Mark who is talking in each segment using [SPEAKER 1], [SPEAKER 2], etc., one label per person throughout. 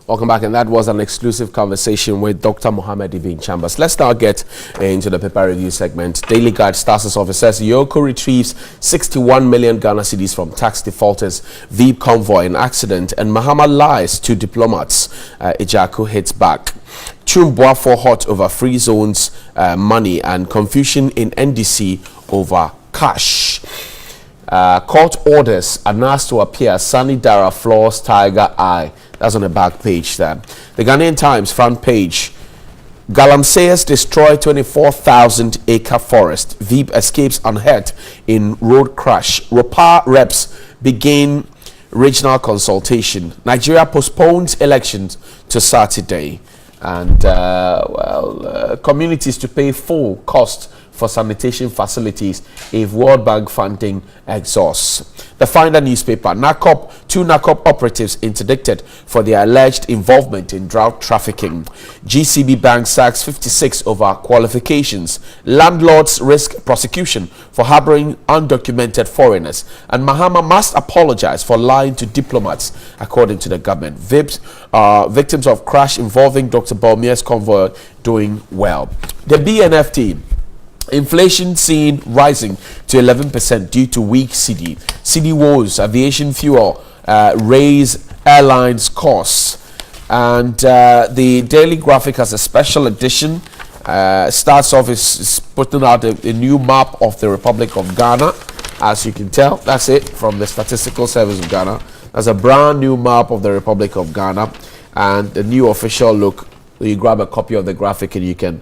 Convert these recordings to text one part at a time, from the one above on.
[SPEAKER 1] Welcome back, and that was an exclusive conversation with Dr. Mohammed Ibn Chambers. Let's now get into the paper review segment. Daily Guide Status Officer Yoko retrieves 61 million Ghana cedis from tax defaulters, VIP convoy in accident, and Mahama lies to diplomats. Ejaku hits back. Chumbwa for hot over free zones money and confusion in NDC over cash. Court orders Anas to appear. Sani Dara floors Tiger Eye. That's on the back page there. The Ghanaian Times front page. Galamseyers destroy 24,000 acre forest. VIP escapes unhurt in road crash. Ropa reps begin regional consultation. Nigeria postpones elections to Saturday. And communities to pay full cost for sanitation facilities if World Bank funding exhausts. The Finder newspaper, two NACOP operatives interdicted for their alleged involvement in drug trafficking. GCB Bank sacks 56 over qualifications. Landlords risk prosecution for harboring undocumented foreigners. And Mahama must apologize for lying to diplomats, according to the government. Victims of crash involving Dr. Bawumia's convoy doing well. The BNF team. Inflation seen rising to 11% due to weak cedi. Cedi woes, aviation fuel raise airlines costs. And the Daily Graphic has a special edition. Starts off is putting out a new map of the Republic of Ghana. As you can tell, that's it from the Statistical Service of Ghana. That's a brand new map of the Republic of Ghana and the new official look. You grab a copy of the graphic and you can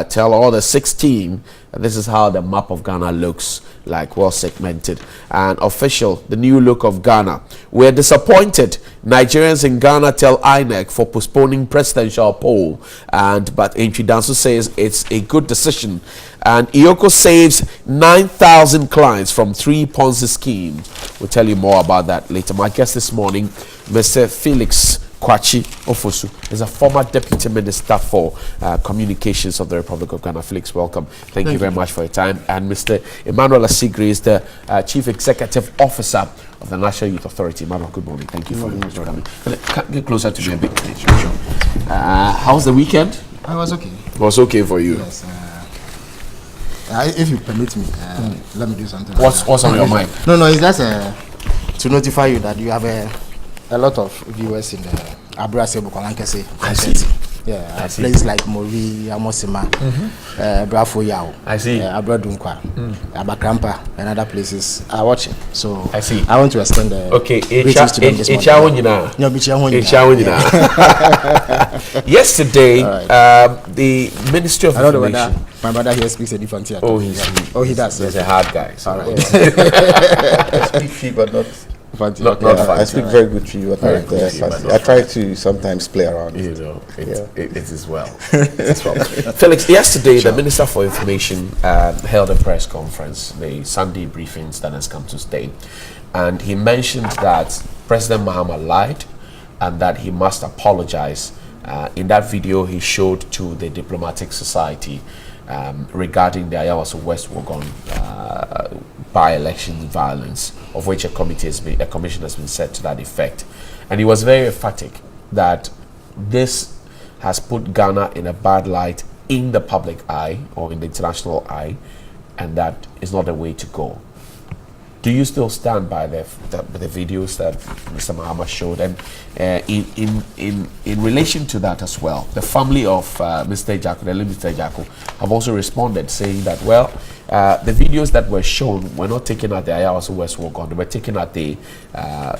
[SPEAKER 1] tell all the 16. This is how the map of Ghana looks like, well segmented and official. The new look of Ghana. We're disappointed. Nigerians in Ghana tell INEC for postponing presidential poll, but Entry Danso says it's a good decision. And Iyoko saves 9,000 clients from 3 Ponzi schemes. We'll tell you more about that later. My guest this morning, Mr. Felix Kwakye Ofosu is a former Deputy Minister for Communications of the Republic of Ghana. Felix, welcome. Thank you very much for your time. And Mr. Emmanuel Asigri is the Chief Executive Officer of the National Youth Authority. Emmanuel, good morning. Thank you for coming. Get closer to me a bit. How's the weekend?
[SPEAKER 2] I was okay.
[SPEAKER 1] It was okay for you?
[SPEAKER 2] Yes. If you permit me, let me do something.
[SPEAKER 1] What's on your mind?
[SPEAKER 2] No, it's just to notify you that you have a lot of viewers in the Abra Sebukwalankese.
[SPEAKER 1] I see.
[SPEAKER 2] Yeah, places like Mori, Amosima, Brafo Yao.
[SPEAKER 1] I see.
[SPEAKER 2] Abra Dunkwa, Abakrampa, and other places are watching. So
[SPEAKER 1] I see.
[SPEAKER 2] I want to extend the
[SPEAKER 1] greetings to them this morning. Yesterday, the Ministry of Information.
[SPEAKER 2] My brother here speaks a different theater.
[SPEAKER 1] Oh,
[SPEAKER 2] he does.
[SPEAKER 1] He's a hard guy.
[SPEAKER 2] All right.
[SPEAKER 3] I speak free, but not
[SPEAKER 1] fancy.
[SPEAKER 3] I speak very good free, but I try to sometimes play around.
[SPEAKER 1] You know, it is well. Felix, yesterday the Minister for Information held a press conference, the Sunday briefings that has come to stay, and he mentioned that President Mahama lied and that he must apologize. In that video he showed to the diplomatic society regarding the Ayawaso West Wuogon by-election violence, of which a commission has been set to that effect. And he was very emphatic that this has put Ghana in a bad light in the public eye or in the international eye, and that is not the way to go. Do you still stand by the videos that Mr. Mahama showed? And in relation to that as well, the family of Mr. Ejaku, the late Mr. Ejaku, have also responded saying that, well, the videos that were shown were not taken at the Ayawaso West Wuogon, they were taken at the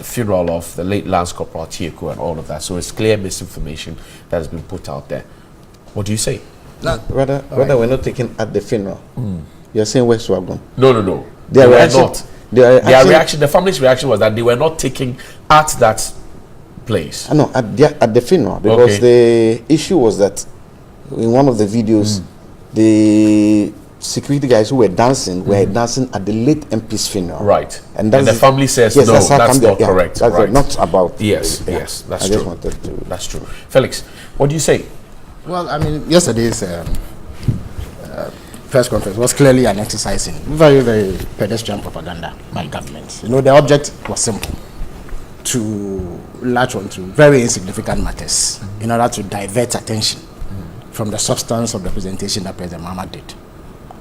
[SPEAKER 1] funeral of the late Lance Corporal Tieku and all of that. So it's clear misinformation that has been put out there. What do you say?
[SPEAKER 3] Rather, we're not taken at the funeral. You're saying West Wuogon?
[SPEAKER 1] No.
[SPEAKER 3] They
[SPEAKER 1] were not.
[SPEAKER 3] Their
[SPEAKER 1] reaction, the family's reaction was that they were not taken at that place.
[SPEAKER 3] No, at the funeral, because the issue was that in one of the videos, the security guys who were dancing at the late MP's funeral.
[SPEAKER 1] Right. And the family says no, that's not correct.
[SPEAKER 3] That's
[SPEAKER 1] right.
[SPEAKER 3] Not about.
[SPEAKER 1] Yes, that's true. That's true. Felix, what do you say?
[SPEAKER 2] Well, I mean, yesterday's press conference was clearly an exercise in very, very pedestrian propaganda by government. You know, the object was simple: to latch on to very insignificant matters in order to divert attention from the substance of the presentation that President Mahama did,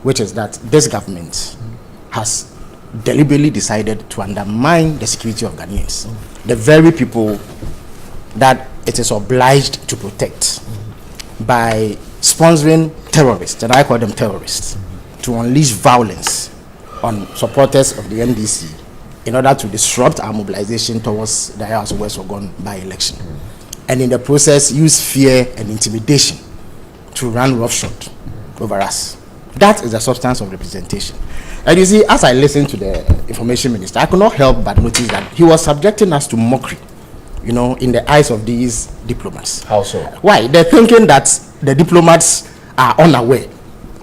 [SPEAKER 2] which is that this government has deliberately decided to undermine the security of Ghanaians, the very people that it is obliged to protect, by sponsoring terrorists, and I call them terrorists, to unleash violence on supporters of the NDC in order to disrupt our mobilization towards the House of West Ogon by-election, and in the process use fear and intimidation to run roughshod over us. That is the substance of representation. And you see, as I listened to the information minister, I could not help but notice that he was subjecting us to mockery, you know, in the eyes of these diplomats.
[SPEAKER 1] How so?
[SPEAKER 2] Why? They're thinking that the diplomats are unaware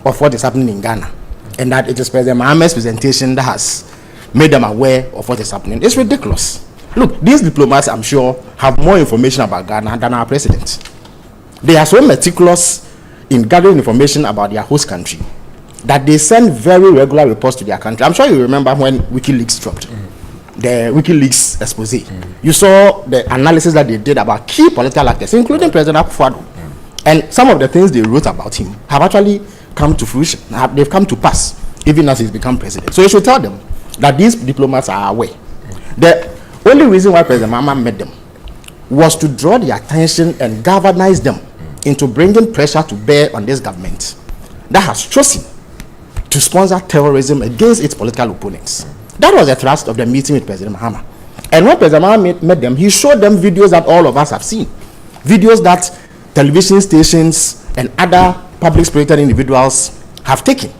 [SPEAKER 2] of what is happening in Ghana, and that it is President Mahama's presentation that has made them aware of what is happening. It's ridiculous. Look, these diplomats, I'm sure, have more information about Ghana than our president. They are so meticulous in gathering information about their host country that they send very regular reports to their country. I'm sure you remember when WikiLeaks dropped the WikiLeaks expose. You saw the analysis that they did about key political actors, including President Akufo-Addo. And some of the things they wrote about him have actually come to fruition. They've come to pass, even as he's become president. So you should tell them that these diplomats are aware. The only reason why President Mahama met them was to draw their attention and galvanize them into bringing pressure to bear on this government that has chosen to sponsor terrorism against its political opponents. That was the thrust of the meeting with President Mahama. And when President Mahama met them, he showed them videos that all of us have seen. Videos that television stations and other public-spirited individuals have taken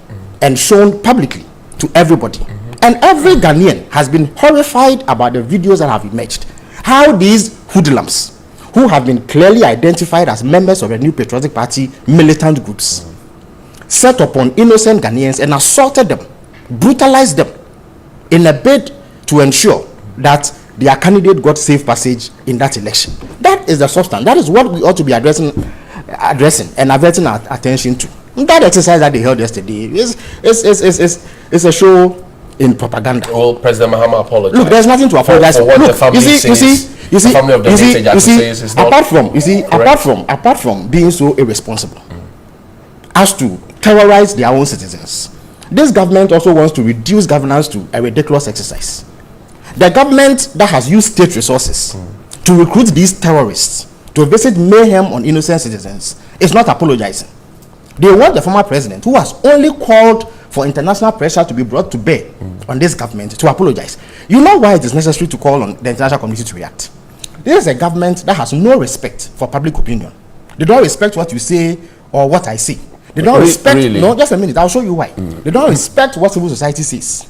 [SPEAKER 2] and shown publicly to everybody. And every Ghanaian has been horrified about the videos that have emerged. How these hoodlums, who have been clearly identified as members of the New Patriotic Party militant groups, set upon innocent Ghanaians and assaulted them, brutalized them in a bid to ensure that their candidate got safe passage in that election. That is the substance. That is what we ought to be addressing and averting our attention to. That exercise that they held yesterday is a show in propaganda.
[SPEAKER 1] Well, President Mahama apologized.
[SPEAKER 2] Look, there's nothing to apologize for.
[SPEAKER 1] What
[SPEAKER 2] Look,
[SPEAKER 1] the family
[SPEAKER 2] apart from being so irresponsible as to terrorize their own citizens, this government also wants to reduce governance to a ridiculous exercise. The government that has used state resources to recruit these terrorists to visit mayhem on innocent citizens is not apologizing. They want the former president, who has only called for international pressure to be brought to bear on this government, to apologize. You know why it is necessary to call on the international community to react? This is a government that has no respect for public opinion. They don't respect what you say or what I say. They don't respect.
[SPEAKER 1] Really?
[SPEAKER 2] No, just a minute. I'll show you why. They don't respect what civil society says.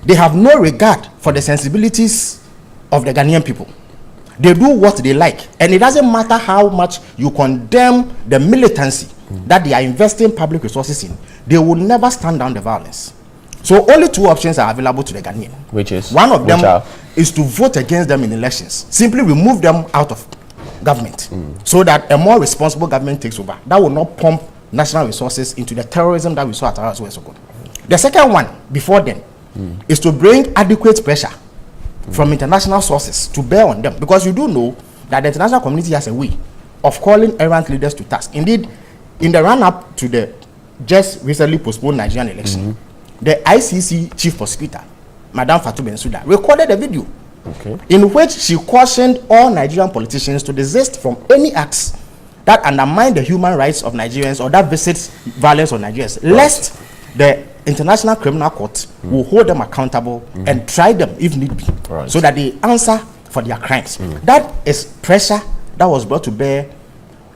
[SPEAKER 2] They have no regard for the sensibilities of the Ghanaian people. They do what they like, and it doesn't matter how much you condemn the militancy that they are investing public resources in. They will never stand down the violence. So only two options are available to the Ghanaian.
[SPEAKER 1] Which is?
[SPEAKER 2] One of them is to vote against them in elections. Simply remove them out of government so that a more responsible government takes over. That will not pump national resources into the terrorism that we saw at House of West Ogon. The second one, before then, is to bring adequate pressure from international sources to bear on them. Because you do know that the international community has a way of calling errant leaders to task. Indeed, in the run-up to the just recently postponed Nigerian election, the ICC chief prosecutor, Madame Fatou Bensouda, recorded a video in which she cautioned all Nigerian politicians to desist from any acts that undermine the human rights of Nigerians or that visits violence on Nigerians, lest the International Criminal Court will hold them accountable and try them if need be, so that they answer for their crimes. That is pressure that was brought to bear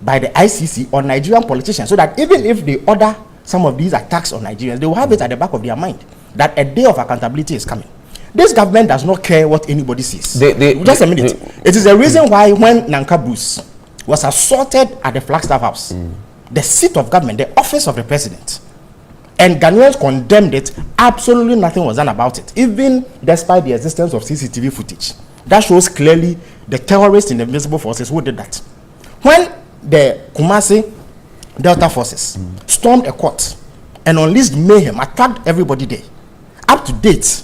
[SPEAKER 2] by the ICC on Nigerian politicians, so that even if they order some of these attacks on Nigerians, they will have it at the back of their mind that a day of accountability is coming. This government does not care what anybody says. Just a minute. It is the reason why when Nanka Bruce was assaulted at the Flagstaff House, the seat of government, the office of the president, and Ghanaians condemned it, absolutely nothing was done about it, even despite the existence of CCTV footage. That shows clearly the terrorists in the invisible forces who did that. When the Kumasi Delta forces stormed a court and unleashed mayhem, attacked everybody there, up to date,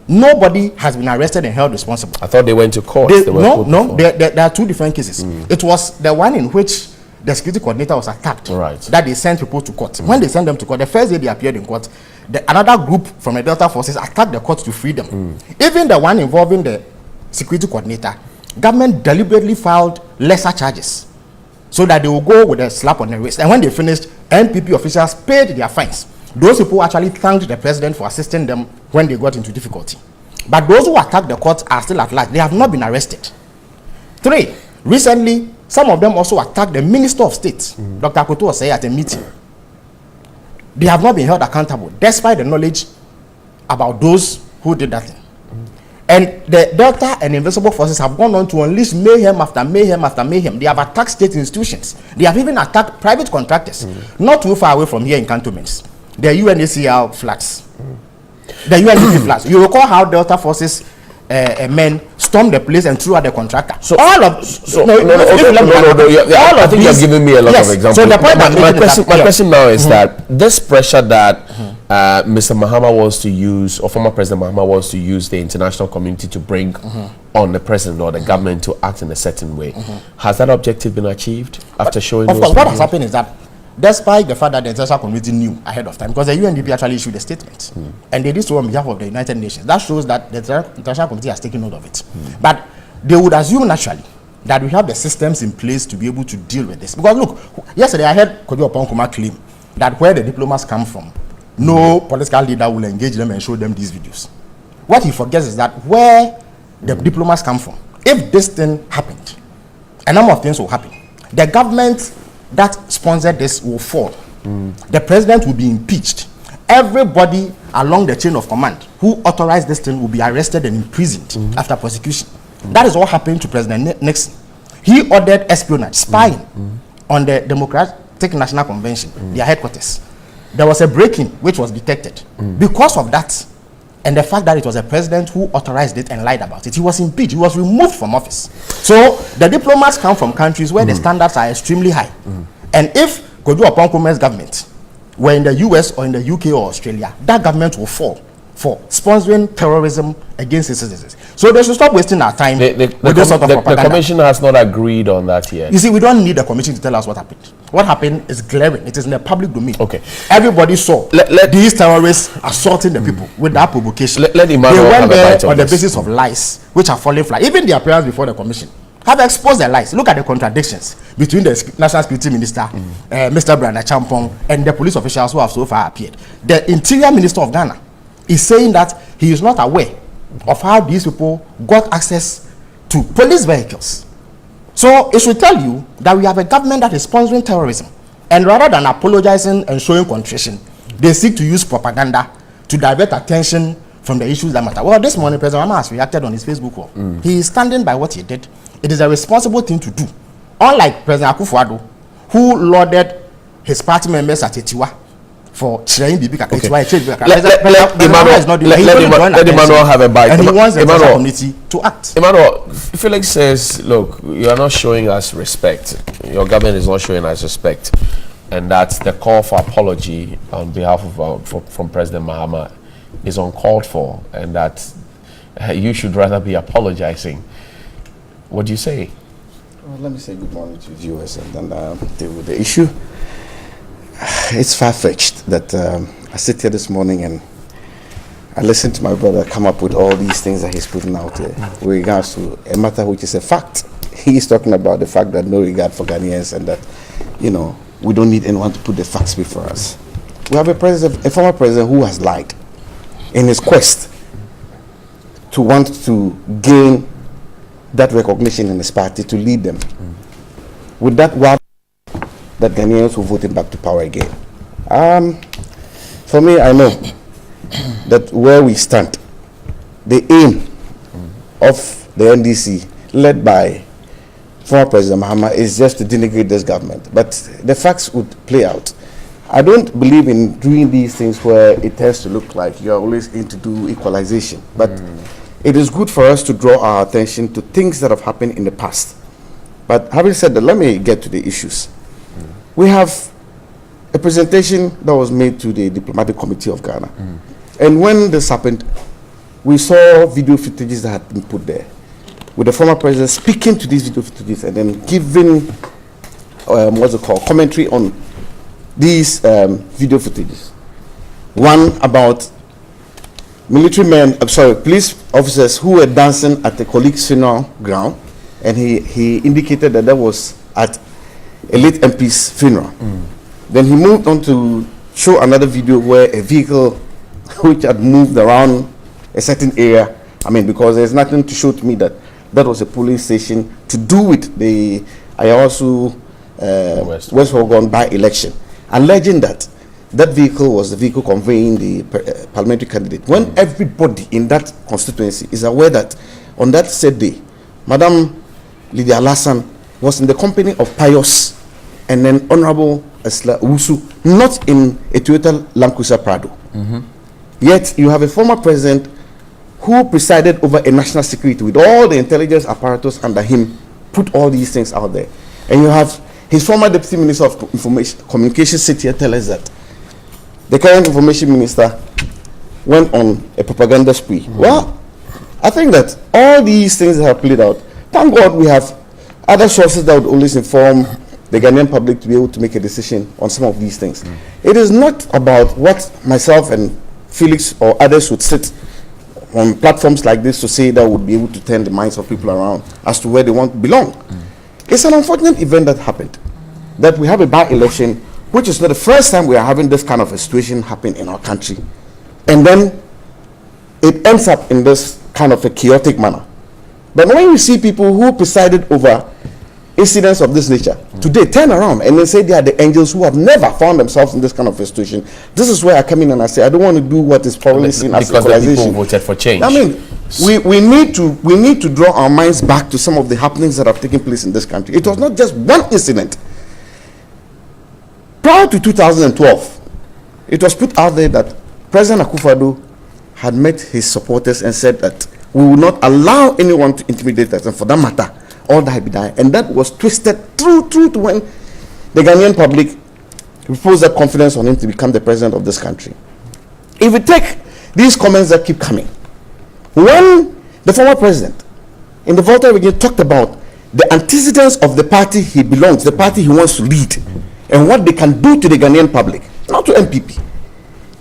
[SPEAKER 2] Nobody has been arrested and held responsible.
[SPEAKER 1] I thought they went to court.
[SPEAKER 2] There are two different cases. It was the one in which the security coordinator was attacked,
[SPEAKER 1] right,
[SPEAKER 2] that they sent people to court. When they sent them to court, the first day they appeared in court, another group from the Delta forces attacked the court to free them. Even the one involving the security coordinator, government deliberately filed lesser charges so that they will go with a slap on the wrist. And when they finished, NPP officials paid their fines. Those people actually thanked the president for assisting them when they got into difficulty. But those who attacked the court are still at large. They have not been arrested. 3, recently, some of them also attacked the Minister of State, Dr. Koto Osei, at a meeting. They have not been held accountable, despite the knowledge about those who did that thing. And the Delta and Invincible Forces have gone on to unleash mayhem after mayhem after mayhem. They have attacked state institutions. They have even attacked private contractors, not too far away from here in cantonments. The UNACL flats, the UNDP flats. You recall how Delta Forces men stormed the place and threw out the contractor.
[SPEAKER 1] So
[SPEAKER 2] all of
[SPEAKER 1] I think you're giving me a lot of examples.
[SPEAKER 2] So the point
[SPEAKER 1] my question now is that this pressure that Mr. Mahama wants to use, or former President Mahama wants to use the international community to bring on the president or the government to act in a certain way, has that objective been achieved after showing?
[SPEAKER 2] Of course, what has happened is that, despite the fact that the international community knew ahead of time, because the UNDP actually issued a statement, and they did so on behalf of the United Nations, that shows that the international community has taken note of it. But they would assume naturally that we have the systems in place to be able to deal with this. Because look, yesterday I heard Kojo Oppong claim that where the diplomats come from, no political leader will engage them and show them these videos. What he forgets is that where the diplomats come from, if this thing happened, a number of things will happen. The government that sponsored this will fall. The president will be impeached. Everybody along the chain of command who authorized this thing will be arrested and imprisoned after prosecution. That is what happened to President Nixon. He ordered espionage, spying on the Democratic National Convention, their headquarters. There was a break-in which was detected. Because of that, and the fact that it was a president who authorized it and lied about it, he was impeached. He was removed from office. So the diplomats come from countries where the standards are extremely high. And if Kojo Oppong government were in the US or in the UK or Australia, that government will fall for sponsoring terrorism against its citizens. So they should stop wasting our time with this sort of propaganda.
[SPEAKER 1] The commission has not agreed on that yet.
[SPEAKER 2] You see, we don't need the commission to tell us what happened. What happened is glaring. It is in the public domain.
[SPEAKER 1] Okay.
[SPEAKER 2] Everybody saw these terrorists assaulting the people with that provocation.
[SPEAKER 1] They
[SPEAKER 2] went there on the basis of lies, which are falling flat. Even their appearance before the commission have exposed their lies. Look at the contradictions between the National Security Minister, Mr. Branda Champong, and the police officials who have so far appeared. The Interior Minister of Ghana is saying that he is not aware of how these people got access to police vehicles. So it should tell you that we have a government that is sponsoring terrorism, and rather than apologizing and showing contrition, they seek to use propaganda to divert attention from the issues that matter. Well, this morning President Mahama has reacted on his Facebook wall. He is standing by what he did. It is a responsible thing to do. Unlike President Akufo-Addo, who lauded his party members at Etiwa for sharing the big Let
[SPEAKER 1] Emmanuel have a bite.
[SPEAKER 2] And he wants the international community to act.
[SPEAKER 1] Emmanuel, Felix says, look, you are not showing us respect. Your government is not showing us respect. And that the call for apology on behalf of from President Mahama is uncalled for, and that you should rather be apologizing. What do you say?
[SPEAKER 3] Well, let me say good morning to viewers and then deal with the issue. It's far-fetched that I sit here this morning and I listen to my brother come up with all these things that he's putting out there with regards to a matter which is a fact. He's talking about the fact that no regard for Ghanaians and that, you know, we don't need anyone to put the facts before us. We have a former president who has lied in his quest to want to gain that recognition in his party to lead them. With that one, that Ghanaians will vote him back to power again. For me, I know that where we stand, the aim of the NDC, led by former President Mahama, is just to denigrate this government. But the facts would play out. I don't believe in doing these things where it tends to look like you're always in to do equalization. But it is good for us to draw our attention to things that have happened in the past. But having said that, let me get to the issues. We have a presentation that was made to the Diplomatic Committee of Ghana. And when this happened, we saw video footages that had been put there, with the former president speaking to these video footages and then giving what's it called, commentary on these video footages. One about police officers who were dancing at a colleague's funeral ground, and he indicated that was at a late MP's funeral. Then he moved on to show another video where a vehicle which had moved around a certain area, because there's nothing to show to me that was a polling station to do with the Ayawaso West Wuogon by-election, alleging that vehicle was the vehicle conveying the parliamentary candidate. When everybody in that constituency is aware that on that said day, Madam Lydia Alassane was in the company of Pius and then Honorable Esla Owusu, not in a Toyota Land Cruiser Prado. Yet you have a former president who presided over a national security with all the intelligence apparatus under him, put all these things out there. And you have his former deputy minister of communications sit here tell us that the current information minister went on a propaganda spree. Well, I think that all these things that have played out, thank God we have other sources that would always inform the Ghanaian public to be able to make a decision on some of these things. It is not about what myself and Felix or others would sit on platforms like this to say that would be able to turn the minds of people around as to where they want to belong. It's an unfortunate event that happened, that we have a by-election, which is not the first time we are having this kind of a situation happen in our country. And then it ends up in this kind of a chaotic manner. But when you see people who presided over incidents of this nature today turn around and they say they are the angels who have never found themselves in this kind of a situation, this is where I come in and I say I don't want to do what is probably seen as civilization.
[SPEAKER 1] Because the people voted for change.
[SPEAKER 3] We need to draw our minds back to some of the happenings that have taken place in this country. It was not just one incident. Prior to 2012, it was put out there that President Akufo-Addo had met his supporters and said that we will not allow anyone to intimidate us, and for that matter, all that be done. And that was twisted through to when the Ghanaian public reposed that confidence on him to become the president of this country. If we take these comments that keep coming, when the former president in the Volta region talked about the antecedents of the party he belongs, the party he wants to lead, and what they can do to the Ghanaian public, not to MPP,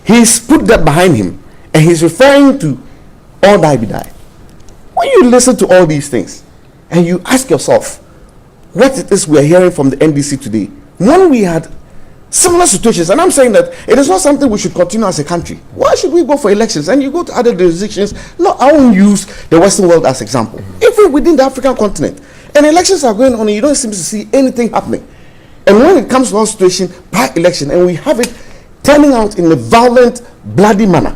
[SPEAKER 3] he's put that behind him, and he's referring to all that be die. When you listen to all these things, and you ask yourself what it is we are hearing from the NDC today, when we had similar situations, and I'm saying that it is not something we should continue as a country. Why should we go for elections? And you go to other jurisdictions. No, I won't use the Western world as example. Even within the African continent, and elections are going on, and you don't seem to see anything happening. And when it comes to our situation, by election, and we have it turning out in a violent, bloody manner,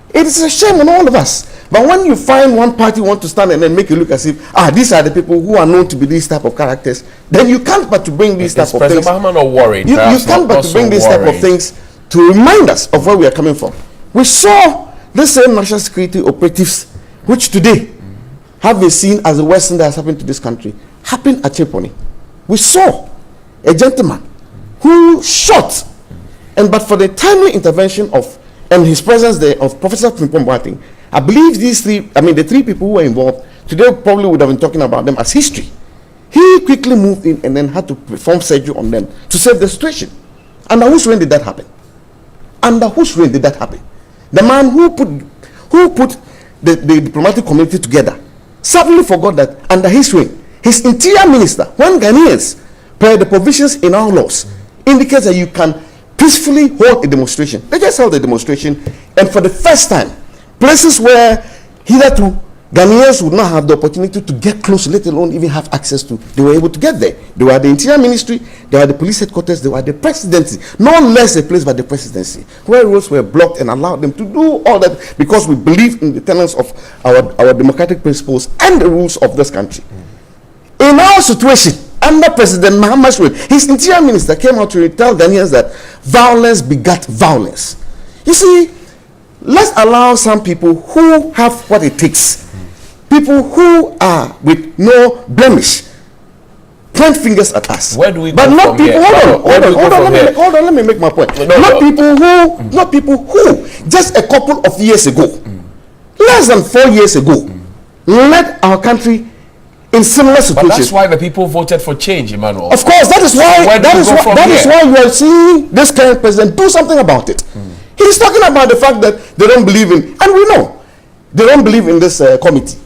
[SPEAKER 3] it is a shame on all of us. But when you find one party want to stand and then make it look as if, these are the people who are known to be these type of characters, then you can't but to bring these type of things.
[SPEAKER 1] Is President Mahama not worried?
[SPEAKER 3] You can't but to bring these type of things to remind us of where we are coming from. We saw the same national security operatives, which today have been seen as the worst thing that has happened to this country, happen at Cheponi. We saw a gentleman who shot, but for the timely intervention and his presence there of Professor Frimpong Boateng, I believe the three people who were involved today probably would have been talking about them as history. He quickly moved in and then had to perform surgery on them to save the situation. Under whose reign did that happen? Under whose reign did that happen? The man who put the diplomatic community together suddenly forgot that under his reign, his interior minister, when Ghanaians, per the provisions in our laws, indicates that you can peacefully hold a demonstration. They just held a demonstration, and for the first time, places where hitherto Ghanaians would not have the opportunity to get close, let alone even have access to, they were able to get there. They were the Interior Ministry, they were the police headquarters, they were the presidency, no less a place but the presidency, where roads were blocked and allowed them to do all that because we believe in the tenets of our democratic principles and the rules of this country. In our situation, under President Mahama's reign, his Interior Minister came out to tell Ghanaians that violence begat violence. You see, let's allow some people who have what it takes, people who are with no blemish, point fingers at us.
[SPEAKER 1] Where do we
[SPEAKER 3] but
[SPEAKER 1] go
[SPEAKER 3] not
[SPEAKER 1] from
[SPEAKER 3] people.
[SPEAKER 1] here?
[SPEAKER 3] Hold on. Let me make my point. Not people who just a couple of years ago. less than 4 years ago led our country in similar
[SPEAKER 1] But
[SPEAKER 3] situations.
[SPEAKER 1] that's why the people voted for change, Emmanuel.
[SPEAKER 3] Of course, that is why
[SPEAKER 1] Where do
[SPEAKER 3] that
[SPEAKER 1] we
[SPEAKER 3] is
[SPEAKER 1] go
[SPEAKER 3] why
[SPEAKER 1] from
[SPEAKER 3] that is
[SPEAKER 1] here?
[SPEAKER 3] why you are seeing this current president do something about it. He's talking about the fact that they don't believe in, and we know they don't believe in this committee.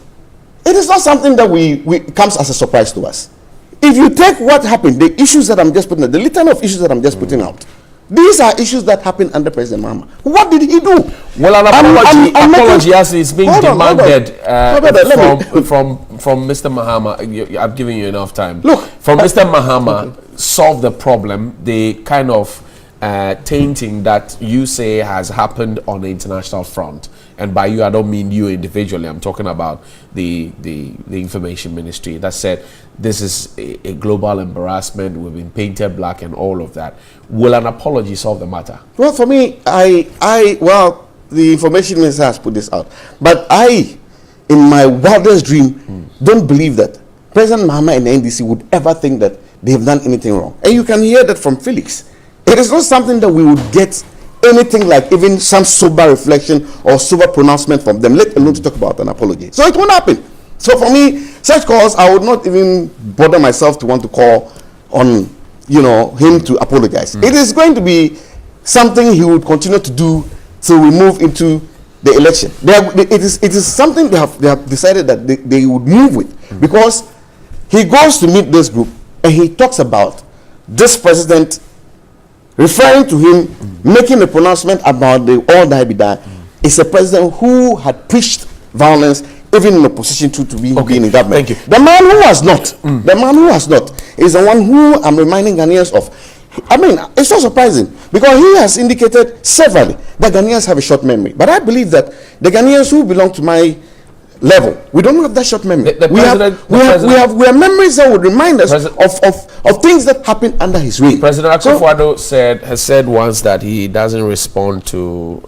[SPEAKER 3] It is not something that we comes as a surprise to us. If you take what happened, the issues that I'm just putting out, the litany of issues that I'm just putting out, these are issues that happened under President Mahama. What did he do?
[SPEAKER 1] Well, an apology as is being demanded from Mr. Mahama. I've given you enough time.
[SPEAKER 3] Look,
[SPEAKER 1] from Mr. Mahama, solve the problem, the kind of tainting that you say has happened on the international front. And by you, I don't mean you individually. I'm talking about the information ministry that said this is a global embarrassment. We've been painted black and all of that. Will an apology solve the matter?
[SPEAKER 3] Well, for me, well, the information minister has put this out, but I, in my wildest dream, don't believe that President Mahama and the NDC would ever think that they have done anything wrong. And you can hear that from Felix. It is not something that we would get anything like even some sober reflection or sober pronouncement from them, let alone to talk about an apology. So it won't happen. So for me, such calls, I would not even bother myself to want to call on, him to apologize. It is going to be something he would continue to do till we move into the election. It is something they have decided that they would move with, because he goes to meet this group and he talks about this president referring to him, making a pronouncement about the all die be die. It's a president who had preached violence even in opposition to being in government.
[SPEAKER 1] Thank you.
[SPEAKER 3] The man who has not, is the one who I'm reminding Ghanaians of. I mean, it's not surprising because he has indicated severally that Ghanaians have a short memory. But I believe that the Ghanaians who belong to my level, we don't have that short memory. We have memories that would remind us of things that happened under his reign.
[SPEAKER 1] President Akufo-Addo has said once that he doesn't respond to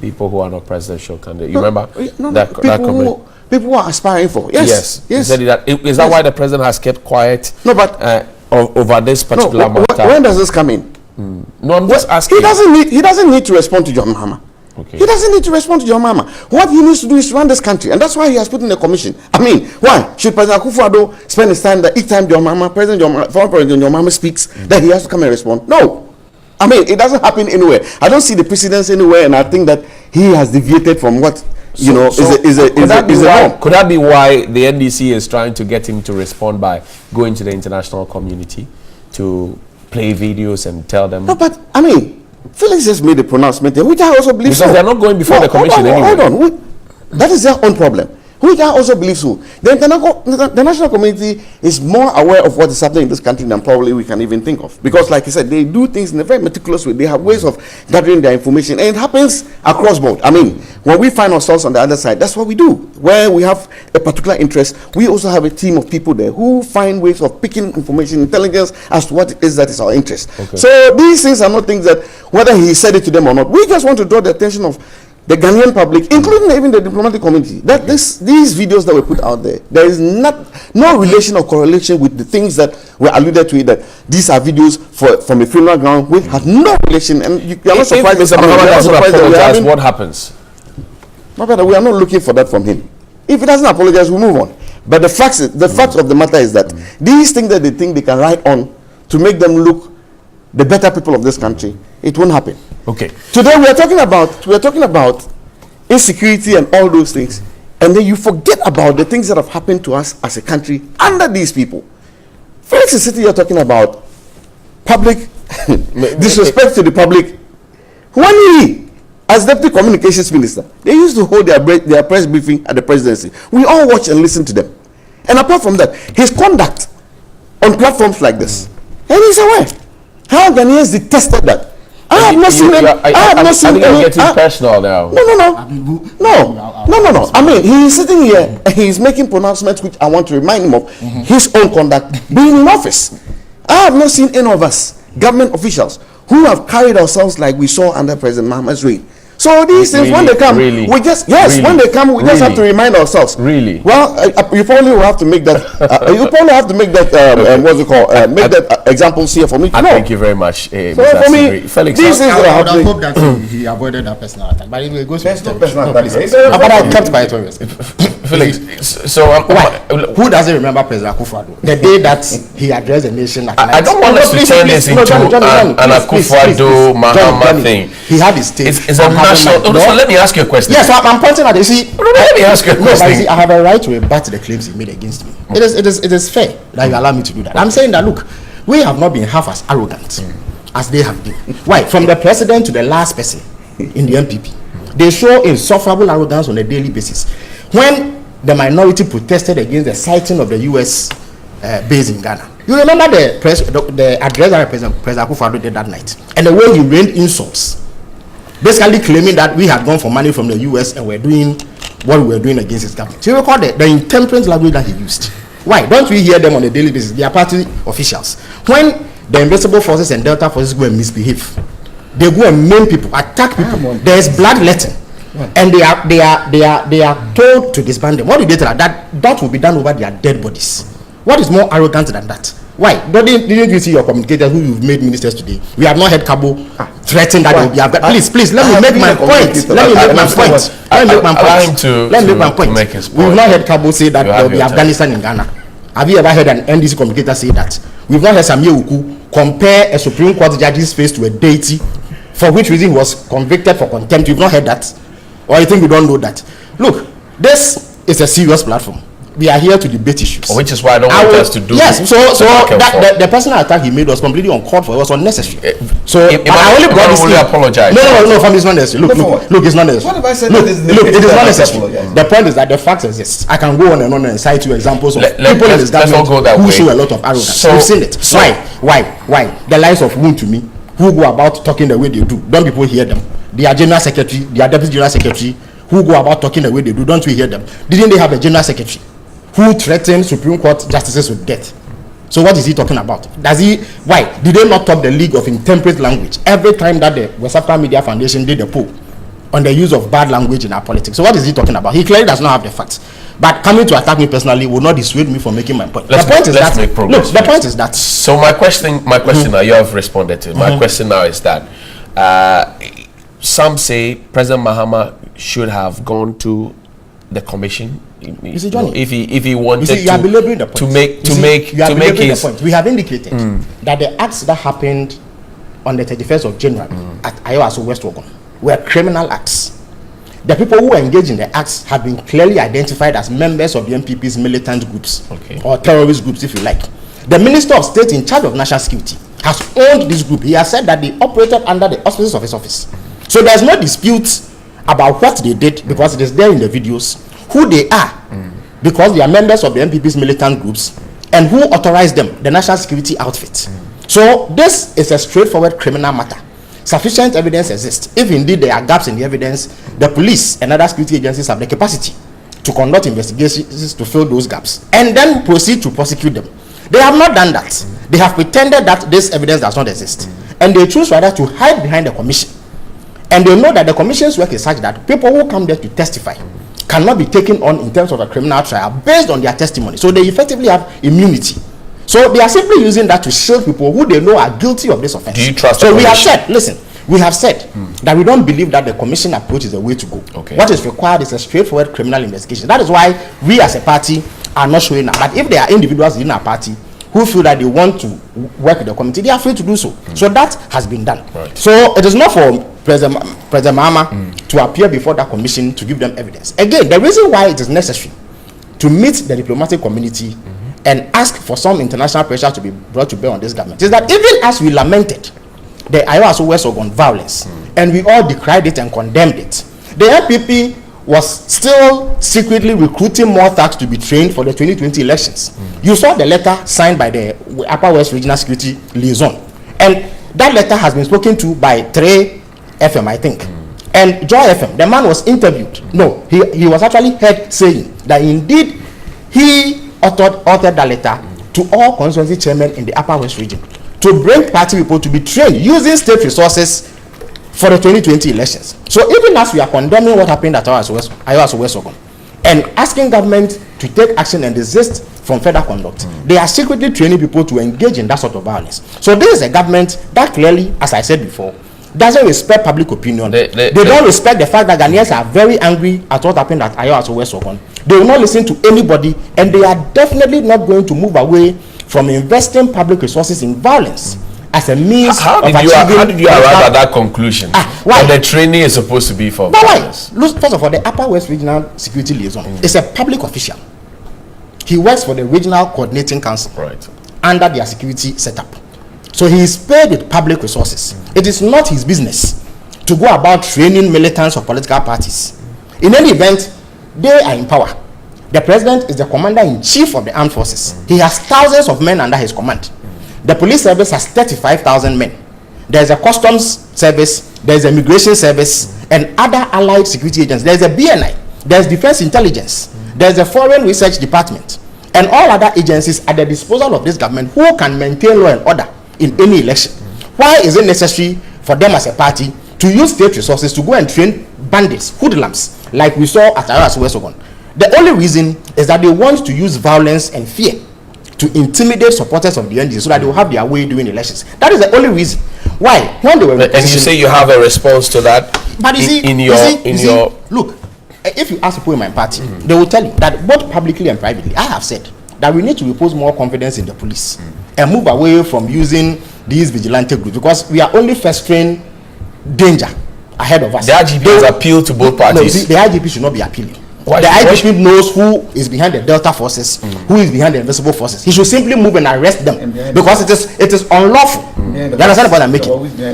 [SPEAKER 1] people who are not presidential candidates. You remember that comment?
[SPEAKER 3] People who are aspiring for. Yes.
[SPEAKER 1] He said that. Is that why the president has kept quiet?
[SPEAKER 3] No, but
[SPEAKER 1] over this particular matter.
[SPEAKER 3] When does this come in?
[SPEAKER 1] No, I'm just asking.
[SPEAKER 3] He doesn't need to respond to John Mahama.
[SPEAKER 1] Okay.
[SPEAKER 3] He doesn't need to respond to John Mahama. What he needs to do is run this country, and that's why he has put in a commission. I mean, why should President Akufo-Addo spend his time that each time former President John Mahama speaks, that he has to come and respond? No. I mean, it doesn't happen anywhere. I don't see the precedence anywhere, and I think that he has deviated from what is a norm.
[SPEAKER 1] Could that be why the NDC is trying to get him to respond by going to the international community to play videos and tell them?
[SPEAKER 3] No, but I mean, Felix just made a pronouncement, which I also believe
[SPEAKER 1] because they're not going before the commission anyway.
[SPEAKER 3] Hold on. That is their own problem, which I also believe so. The national community is more aware of what is happening in this country than probably we can even think of. Because, like I said, they do things in a very meticulous way. They have ways of gathering their information, and it happens across board. I mean, when we find ourselves on the other side, that's what we do. Where we have a particular interest, we also have a team of people there who find ways of picking information, intelligence as to what it is that is our interest. Okay. So these things are not things that, whether he said it to them or not, we just want to draw the attention of the Ghanaian public, including even the diplomatic community, that these videos that were put out there is no relation or correlation with the things that were alluded to, that these are videos from a funeral ground which had no relation. And you are not surprised.
[SPEAKER 1] If Mr. Mahama doesn't apologize, what happens?
[SPEAKER 3] My brother, we are not looking for that from him. If he doesn't apologize, we move on. But the fact of the matter is that these things that they think they can write on to make them look the better people of this country, it won't happen.
[SPEAKER 1] Okay.
[SPEAKER 3] Today we are talking about insecurity and all those things, and then you forget about the things that have happened to us as a country under these people. Felix is sitting here talking about public disrespect to the public. When he, as deputy communications minister, they used to hold their press briefing at the presidency. We all watch and listen to them. And apart from that, his conduct on platforms like this, and he's aware how Ghanaians detested that. I have not seen any. I have not seen any.
[SPEAKER 1] Getting personal now.
[SPEAKER 3] No. I mean, he's sitting here and he's making pronouncements which I want to remind him of his own conduct being in office. I have not seen any of us, government officials, who have carried ourselves like we saw under President Mahama's reign. So these things, when they come, we just just have to remind ourselves.
[SPEAKER 1] Really?
[SPEAKER 3] Well, you probably will have to make that. You probably have to make that. What's it called? Make that examples here for me to
[SPEAKER 1] I
[SPEAKER 3] know.
[SPEAKER 1] thank you very much,
[SPEAKER 3] So
[SPEAKER 1] Mr.
[SPEAKER 3] for me,
[SPEAKER 1] Asibri. Felix,
[SPEAKER 3] this is
[SPEAKER 2] I
[SPEAKER 3] what
[SPEAKER 2] would have
[SPEAKER 3] happening.
[SPEAKER 2] hoped that he avoided that personal attack, but it goes.
[SPEAKER 3] There's no
[SPEAKER 2] story.
[SPEAKER 3] personal attack.
[SPEAKER 2] please.
[SPEAKER 3] It's
[SPEAKER 2] But I kept quiet always.
[SPEAKER 1] Felix, so
[SPEAKER 2] Why? Who doesn't remember President Akufo-Addo? The day that he addressed the nation at
[SPEAKER 1] I don't want us to turn this into an Akufo-Addo Mahama thing.
[SPEAKER 2] He had his state.
[SPEAKER 1] It's a national. So let me ask you a question.
[SPEAKER 2] Yes, I'm pointing at it. You see,
[SPEAKER 1] Let me ask you a
[SPEAKER 2] no, but you
[SPEAKER 1] question.
[SPEAKER 2] see, I have a right to rebut the claims he made against me. It is fair that you allow me to do that. I'm saying that, look, we have not been half as arrogant as they have been. Why? From the president to the last person in the MPP, they show insufferable arrogance on a daily basis. When the minority protested against the sighting of the U.S. base in Ghana, you remember the address that President Akufo-Addo did that night, and the way he rained insults, basically claiming that we had gone for money from the U.S. and we're doing what we were doing against his government. So you recall the intemperate language that he used. Why don't we hear them on a daily basis? They are party officials. When the Invincible Forces and Delta Forces go and misbehave, they go and maim people, attack people. There is bloodletting, and they are told to disband them. What did they tell her? That will be done over their dead bodies. What is more arrogant than that? Why? Didn't you see your communicators who you've made ministers today? We have not heard Cabo threaten that they will be. Please, let me make my point. Let me make my point. We've not heard Cabo say that there will be Afghanistan in Ghana. Have you ever heard an NDC communicator say that? We've not heard Samye Uku compare a Supreme Court judge's face to a deity, for which reason he was convicted for contempt. You've not heard that? Or you think we don't know that? Look, this is a serious platform. We are here to debate issues.
[SPEAKER 1] Which is why I don't want us to do.
[SPEAKER 2] Yes, so the personal attack he made was completely uncalled for. It was unnecessary. So
[SPEAKER 1] but I only brought this. Apologize.
[SPEAKER 2] No, from it's not necessary. Look, it's not necessary.
[SPEAKER 3] What have I said?
[SPEAKER 2] Look, it is not necessary.
[SPEAKER 3] Apologize.
[SPEAKER 2] The point is that the facts exist. I can go on and cite you examples of people in this
[SPEAKER 1] let's not go that
[SPEAKER 2] government who
[SPEAKER 1] way.
[SPEAKER 2] show a lot of arrogance.
[SPEAKER 1] So-
[SPEAKER 2] We've seen it.
[SPEAKER 1] so-
[SPEAKER 2] Why? The likes of Wontumi, who go about talking the way they do. Don't people hear them? Their general secretary, their deputy general secretary, who go about talking the way they do. Don't we hear them? Didn't they have a general secretary who threatened Supreme Court justices with death? So what is he talking about? Why did they not top the league of intemperate language every time that the West African Media Foundation did a poll on the use of bad language in our politics? So what is he talking about? He clearly does not have the facts. But coming to attack me personally will not dissuade me from making my point. The point is that
[SPEAKER 1] So my question now, you have responded to. My question now is that some say President Mahama should have gone to the commission.
[SPEAKER 2] You see, Johnny,
[SPEAKER 1] if he wanted
[SPEAKER 2] you are belaboring the point.
[SPEAKER 1] to make his
[SPEAKER 2] point. We have indicated that the acts that happened on the 31st of January at Ayawaso West Ogun were criminal acts. The people who engaged in the acts have been clearly identified as members of the MPP's militant groups, or terrorist groups, if you like. The Minister of State in charge of national security has owned this group. He has said that they operated under the auspices of his office. So there's no dispute about what they did, because it is there in the videos, who they are, because they are members of the MPP's militant groups, and who authorized them, the national security outfit. So this is a straightforward criminal matter. Sufficient evidence exists. If indeed there are gaps in the evidence, the police and other security agencies have the capacity to conduct investigations to fill those gaps and then proceed to prosecute them. They have not done that. They have pretended that this evidence does not exist, and they choose rather to hide behind the commission. And they know that the commission's work is such that people who come there to testify cannot be taken on in terms of a criminal trial based on their testimony. So they effectively have immunity. So they are simply using that to shield people who they know are guilty of this offense.
[SPEAKER 1] Do you trust
[SPEAKER 2] So
[SPEAKER 1] the
[SPEAKER 2] we have
[SPEAKER 1] commission?
[SPEAKER 2] said, listen, we have said that we don't believe that the commission approach is the way to go.
[SPEAKER 1] Okay.
[SPEAKER 2] What is required is a straightforward criminal investigation. That is why we as a party are not showing up. But if there are individuals in our party who feel that they want to work with the committee, they are free to do so. So that has been done.
[SPEAKER 1] Right.
[SPEAKER 2] So it is not for President Mahama to appear before that commission to give them evidence. Again, the reason why it is necessary to meet the diplomatic community and ask for some international pressure to be brought to bear on this government is that even as we lamented the Ayawaso West Ogun violence and we all decried it and condemned it, the NPP was still secretly recruiting more thugs to be trained for the 2020 elections. You saw the letter signed by the Upper West Regional Security Liaison, and that letter has been spoken to by 3 FM, I think, and Joy FM. The man was interviewed. No, he was actually heard saying that indeed he authored that letter to all constituency chairmen in the Upper West region to bring party people to be trained using state resources for the 2020 elections. So even as we are condemning what happened at Ayawaso West Ogun and asking government to take action and desist from federal conduct. They are secretly training people to engage in that sort of violence. So this is a government that clearly, as I said before, doesn't respect public opinion. They don't respect the fact that Ghanaians are very angry at what happened at Ayo Aso West Ogun. They will not listen to anybody, and they are definitely not going to move away from investing public resources in violence as a means
[SPEAKER 1] how did you arrive at that conclusion?
[SPEAKER 2] Why?
[SPEAKER 1] That the training is supposed to be for violence?
[SPEAKER 2] Why? Look, first of all, the Upper West Regional Security Liaison is a public official. He works for the Regional Coordinating Council under their security setup. So he is paid with public resources. It is not his business to go about training militants of political parties. In any event, they are in power. The president is the commander-in-chief of the armed forces. He has thousands of men under his command. The police service has 35,000 men. There is a customs service, there is immigration service, and other allied security agents. There is a BNI, there is defense intelligence, there is a foreign research department, and all other agencies at the disposal of this government who can maintain law and order in any election. Why is it necessary for them as a party to use state resources to go and train bandits, hoodlums, like we saw at Ayo Aso West Ogun? The only reason is that they want to use violence and fear to intimidate supporters of the NDC so that they will have their way during elections. That is the only reason. Why? When they were
[SPEAKER 1] and you say you have a response to that?
[SPEAKER 2] But look, if you ask people in my party, they will tell you that both publicly and privately, I have said that we need to repose more confidence in the police and move away from using these vigilante groups, because we are only festering danger ahead of us.
[SPEAKER 1] The IGP has appealed to both parties.
[SPEAKER 2] No, the IGP should not be appealing.
[SPEAKER 1] Why?
[SPEAKER 2] The IGP knows who is behind the Delta forces, who is behind the invisible forces. He should simply move and arrest them, because it is unlawful. You understand what I'm making?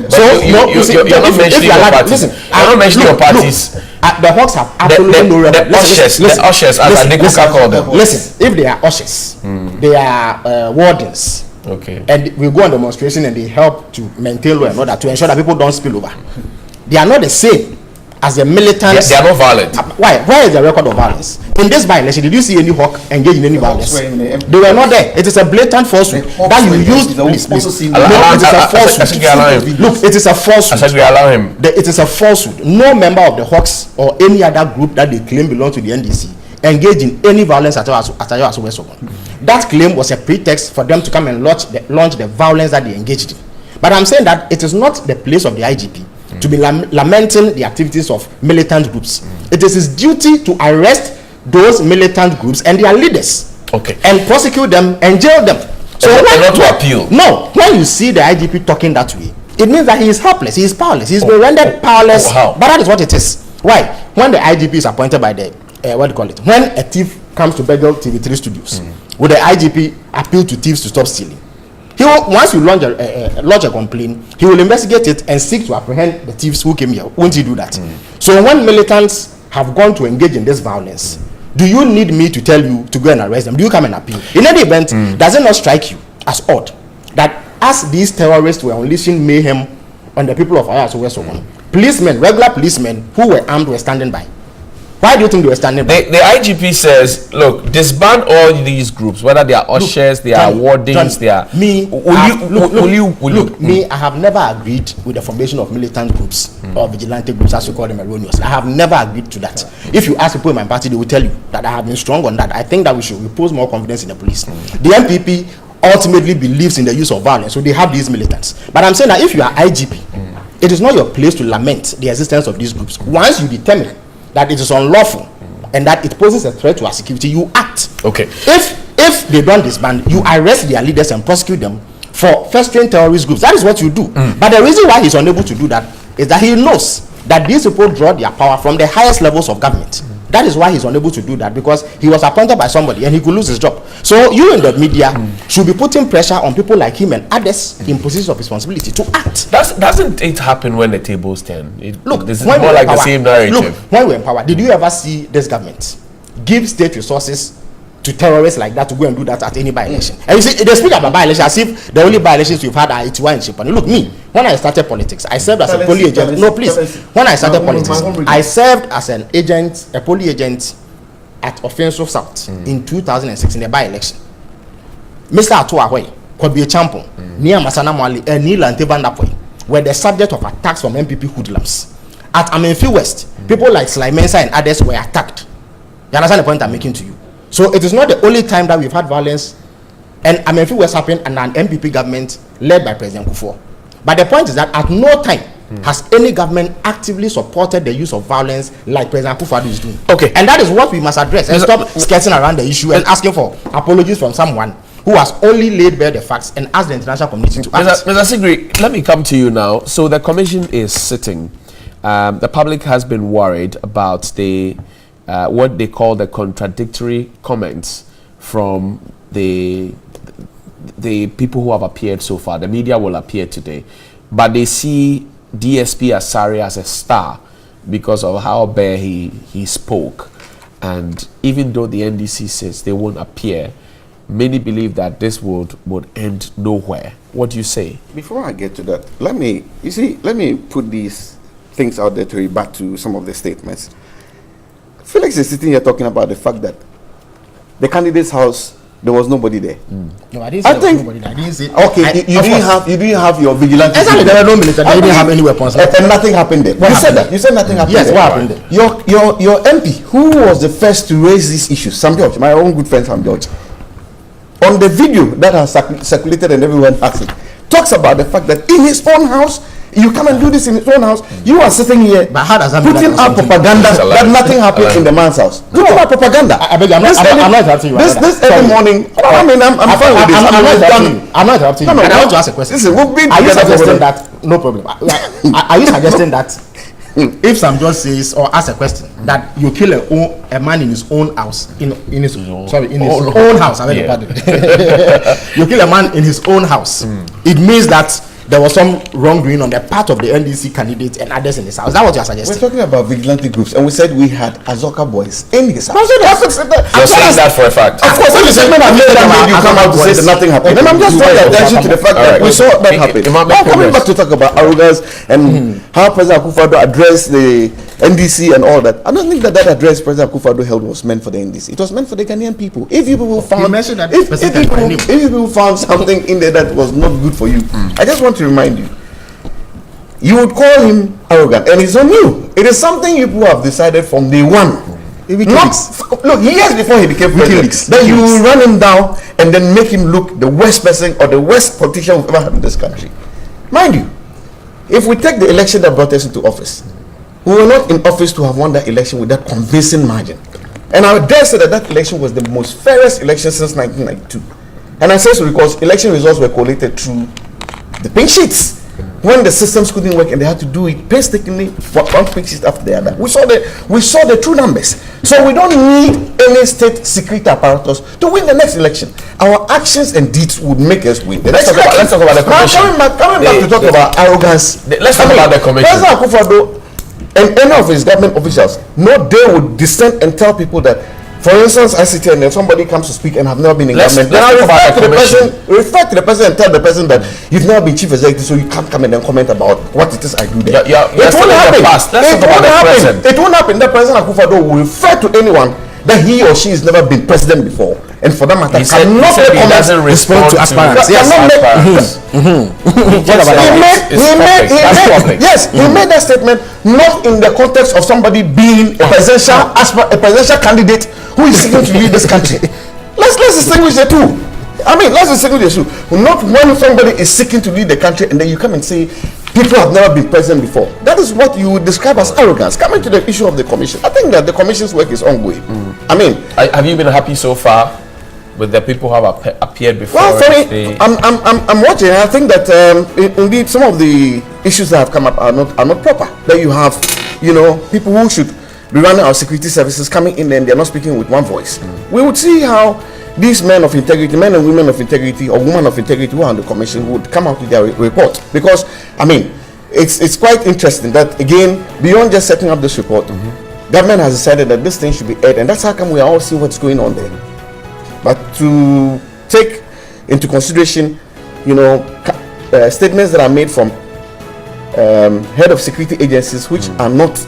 [SPEAKER 1] So you're not mentioning your parties. You're not mentioning your parties.
[SPEAKER 2] The Hawks have absolutely no
[SPEAKER 1] relevance. The ushers, as Adekoka called them.
[SPEAKER 2] Listen, if they are ushers, they are wardens.
[SPEAKER 1] Okay.
[SPEAKER 2] And we go on demonstration and they help to maintain law and order to ensure that people don't spill over. They are not the same as the militants.
[SPEAKER 1] They are not violent.
[SPEAKER 2] Why? Where is the record of violence? In this by-election, did you see any Hawk engage in any violence? They were not there. It is a blatant falsehood that you used. Please. No, it is a falsehood. Look, it is a falsehood.
[SPEAKER 1] I said we allow him.
[SPEAKER 2] It is a falsehood. No member of the Hawks or any other group that they claim belong to the NDC engaged in any violence at Ayo Aso West Ogun. That claim was a pretext for them to come and launch the violence that they engaged in. But I'm saying that it is not the place of the IGP to be lamenting the activities of militant groups. It is his duty to arrest those militant groups and their leaders, and prosecute them and jail them.
[SPEAKER 1] So not to appeal.
[SPEAKER 2] No, when you see the IGP talking that way, it means that he is helpless, he is powerless, he's been rendered powerless.
[SPEAKER 1] How?
[SPEAKER 2] But that is what it is. Why? When the IGP is appointed by the when a thief comes to Begel TV3 studios, will the IGP appeal to thieves to stop stealing? He will, once you lodge a complaint, he will investigate it and seek to apprehend the thieves who came here. Won't he do that? So when militants have gone to engage in this violence, do you need me to tell you to go and arrest them? Do you come and appeal? In any event, does it not strike you as odd that as these terrorists were unleashing mayhem on the people of Ayo Aso West Ogun, policemen, regular policemen who were armed were standing by? Why do you think they were standing by?
[SPEAKER 1] The IGP says, look, disband all these groups, whether they are ushers, they are wardens, they are...
[SPEAKER 2] I have never agreed with the formation of militant groups or vigilante groups, as you call them erroneously. I have never agreed to that. If you ask people in my party, they will tell you that I have been strong on that. I think that we should repose more confidence in the police. The MPP ultimately believes in the use of violence, so they have these militants. But I'm saying that if you are IGP, it is not your place to lament the existence of these groups. Once you determine that it is unlawful and that it poses a threat to our security, you act.
[SPEAKER 1] Okay.
[SPEAKER 2] If they don't disband, you arrest their leaders and prosecute them for festering terrorist groups. That is what you do. But the reason why he's unable to do that is that he knows that these people draw their power from the highest levels of government. That is why he's unable to do that, because he was appointed by somebody and he could lose his job. So you in the media should be putting pressure on people like him and others in positions of responsibility to act.
[SPEAKER 1] Doesn't it happen when the tables turn?
[SPEAKER 2] Look,
[SPEAKER 1] this is more like the same narrative.
[SPEAKER 2] Look, when we're in power, did you ever see this government give state resources to terrorists like that to go and do that at any by-election? And you see, they speak about by-election as if the only by-elections we've had are Itiwa and Shipani. Look, me, when I started politics, I served as a poly agent. No, please. When I started politics, I served as an agent, a poly agent at Offensive South in 2006 in the by-election. Mr. Atuahwe, Kwabie Champon, Nia Masana Mwali, and Neil Antevandapwe were the subject of attacks from MPP hoodlums. At Amenfi West, people like Sly Mensa and others were attacked. You understand the point I'm making to you? So it is not the only time that we've had violence, and Amenfi West happened and an MPP government led by President Kufuor. But the point is that at no time has any government actively supported the use of violence like President Kufuor is doing.
[SPEAKER 1] Okay.
[SPEAKER 2] And that is what we must address and stop skirting around the issue and asking for apologies from someone who has only laid bare the facts and asked the international community to act.
[SPEAKER 1] Mr. Sigri, let me come to you now. So the commission is sitting. The public has been worried about the what they call the contradictory comments from the people who have appeared so far. The media will appear today, but they see DSP Asare as a star because of how bare he spoke. And even though the NDC says they won't appear, many believe that this would end nowhere. What do you say?
[SPEAKER 3] Before I get to that, let me put these things out there to rebut to some of the statements. Felix is sitting here talking about the fact that the candidate's house, there was nobody there.
[SPEAKER 2] No, I didn't say there was nobody there. I didn't say.
[SPEAKER 3] Okay, you didn't have your vigilante.
[SPEAKER 2] Exactly, there were no military. They didn't have any weapons.
[SPEAKER 3] And nothing happened there. You said that. You said nothing happened
[SPEAKER 2] Yes,
[SPEAKER 3] there.
[SPEAKER 2] what happened there?
[SPEAKER 3] Your MP, who was the first to raise this issue, Sam George, my own good friend Sam George, on the video that has circulated and everyone has it, talks about the fact that in his own house, you come and do this in his own house. You are sitting here
[SPEAKER 2] But how does that mean
[SPEAKER 3] putting
[SPEAKER 2] that
[SPEAKER 3] out propaganda that nothing happened in the man's house. Putting out propaganda.
[SPEAKER 2] I beg you, I'm not interrupting you.
[SPEAKER 3] This every morning. I mean, I'm fine with this.
[SPEAKER 2] I'm not interrupting you.
[SPEAKER 3] No,
[SPEAKER 2] And I want to ask a question.
[SPEAKER 3] Listen, we've been
[SPEAKER 2] Are you
[SPEAKER 3] together for
[SPEAKER 2] suggesting that? No problem. Are you suggesting that if Sam George says or asks a question that you kill a man in his own house in his own house, I beg your pardon. You kill a man in his own house, it means that there was some wrongdoing on the part of the NDC candidate and others in his house. Is that what you are suggesting?
[SPEAKER 3] We're talking about vigilante groups, and we said we had Azoka boys in his house.
[SPEAKER 1] You're saying that for a fact.
[SPEAKER 3] Of course, when the segment I made that made you come out to say that nothing happened. Then I'm just drawing attention to the fact that we saw that happen. Now coming back to talk about arrogance and how President Akufo-Addo addressed the NDC and all that, I don't think that address President Akufo-Addo held was meant for the NDC. It was meant for the Ghanaian people. If you people found if you people found something in there that was not good for you, I just want to remind you, you would call him arrogant, and it's on you. It is something you people have decided from day one. Look, years before he became president, then you will run him down and then make him look the worst person or the worst politician we've ever had in this country. Mind you, if we take the election that brought us into office, we were not in office to have won that election with that convincing margin. And I would dare say that election was the most fairest election since 1992. And I say so because election results were collated through the pink sheets. When the systems couldn't work and they had to do it painstakingly, one pink sheet after the other. We saw the true numbers. So we don't need any state security apparatus to win the next election. Our actions and deeds would make us win. Let's talk about the commission. Coming back to talk about arrogance.
[SPEAKER 1] Let's talk about the commission.
[SPEAKER 3] President Akufo-Addo and any of his government officials, no day would descend and tell people that, for instance, I sit here and then somebody comes to speak and have never been in government. Then I refer to the person and tell the person that you've never been chief executive, so you can't come and then comment about what it is I do there.
[SPEAKER 1] It won't happen.
[SPEAKER 3] It won't happen. The President Akufo-Addo will refer to anyone that he or she has never been president before, and for that matter,
[SPEAKER 1] he doesn't respond to aspirants.
[SPEAKER 3] He made that statement not in the context of somebody being a presidential candidate who is seeking to lead this country. Let's distinguish the two. Let's distinguish the two. Not when somebody is seeking to lead the country and then you come and say people have never been president before. That is what you would describe as arrogance. Coming to the issue of the commission, I think that the commission's work is ongoing.
[SPEAKER 1] Have you been happy so far with the people who have appeared before?
[SPEAKER 3] Well, for me, I'm watching. I think that indeed some of the issues that have come up are not proper. That you have, people who should be running our security services coming in and they're not speaking with one voice. We would see how these men of integrity, men and women of integrity, or women of integrity who are on the commission would come out with their report. Because it's quite interesting that again, beyond just setting up this report, government has decided that this thing should be aired, and that's how come we are all seeing what's going on there. But to take into consideration, statements that are made from head of security agencies which are not,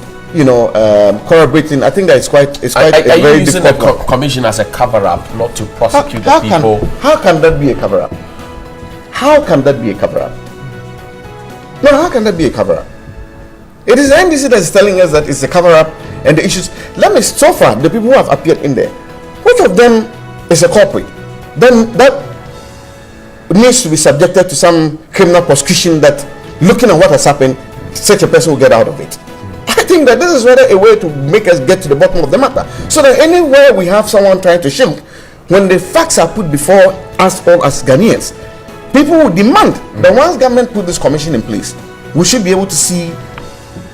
[SPEAKER 3] corroborating, I think that it's quite
[SPEAKER 1] are you using the commission as a cover-up, not to prosecute the people?
[SPEAKER 3] How can that be a cover-up? How can that be a cover-up? No, how can that be a cover-up? It is the NDC that is telling us that it's a cover-up and the issues. So far, the people who have appeared in there, who which of them is a culprit, then that needs to be subjected to some criminal prosecution that, looking at what has happened, such a person will get out of it. I think that this is rather a way to make us get to the bottom of the matter. So that anywhere we have someone trying to shield, when the facts are put before us all as Ghanaians, people will demand that once government put this commission in place, we should be able to see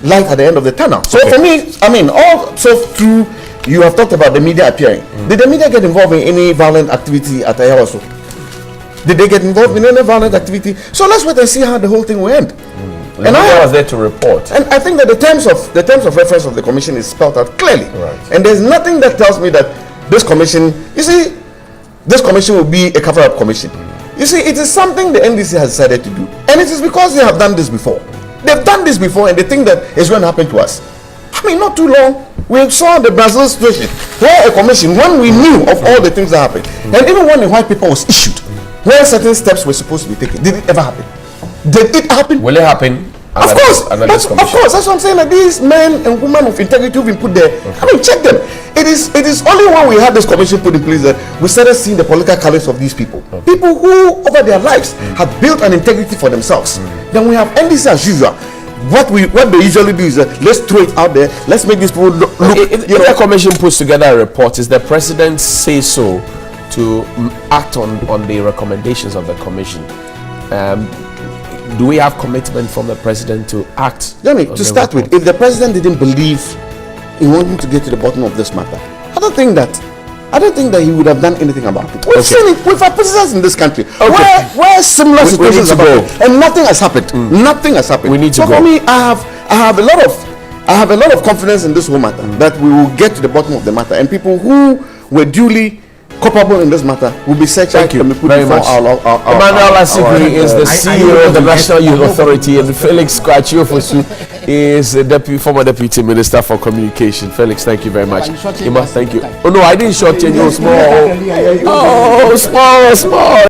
[SPEAKER 3] light at the end of the tunnel. So for me, I mean, also through, you have talked about the media appearing. Did the media get involved in any violent activity at Ayawaso? Did they get involved in any violent activity? So let's wait and see how the whole thing will end.
[SPEAKER 1] And I was there to report.
[SPEAKER 3] And I think that the terms of reference of the commission is spelled out clearly.
[SPEAKER 1] Right.
[SPEAKER 3] And there's nothing that tells me that this commission, you see, this commission will be a cover-up commission. You see, it is something the NDC has decided to do. And it is because they have done this before. They've done this before and they think that it's going to happen to us. I mean, not too long, we saw the Brazil situation where a commission, when we knew of all the things that happened, and even when the white paper was issued, where certain steps were supposed to be taken, did it ever happen? Did it happen?
[SPEAKER 1] Will it happen?
[SPEAKER 3] Of course, that's what I'm saying. That these men and women of integrity who've been put there, I mean, check them. It is only when we had this commission put in place that we started seeing the political colors of these people. People who, over their lives, have built an integrity for themselves. Then we have NDC as usual. What they usually do is let's throw it out there. Let's make these people look.
[SPEAKER 1] If the commission puts together a report, is the president say so to act on the recommendations of the commission? Do we have commitment from the president to act?
[SPEAKER 3] To start with, if the president didn't believe in wanting to get to the bottom of this matter, I don't think that he would have done anything about it. We've seen it. We've had presidents in this country where similar situations have happened, and nothing has happened. Nothing has happened.
[SPEAKER 1] We need to go.
[SPEAKER 3] For me, I have a lot of confidence in this whole matter that we will get to the bottom of the matter, and people who were duly culpable in this matter will be searched out and be put
[SPEAKER 1] very
[SPEAKER 3] before
[SPEAKER 1] much.
[SPEAKER 3] Emmanuel
[SPEAKER 1] Asigri is the CEO of the National Youth Authority, and Felix Kwachiofosu is the former Deputy Minister for Communication. Felix, thank you very much. Ima, thank you. Oh no, I didn't shortchange you. Small. Oh, small.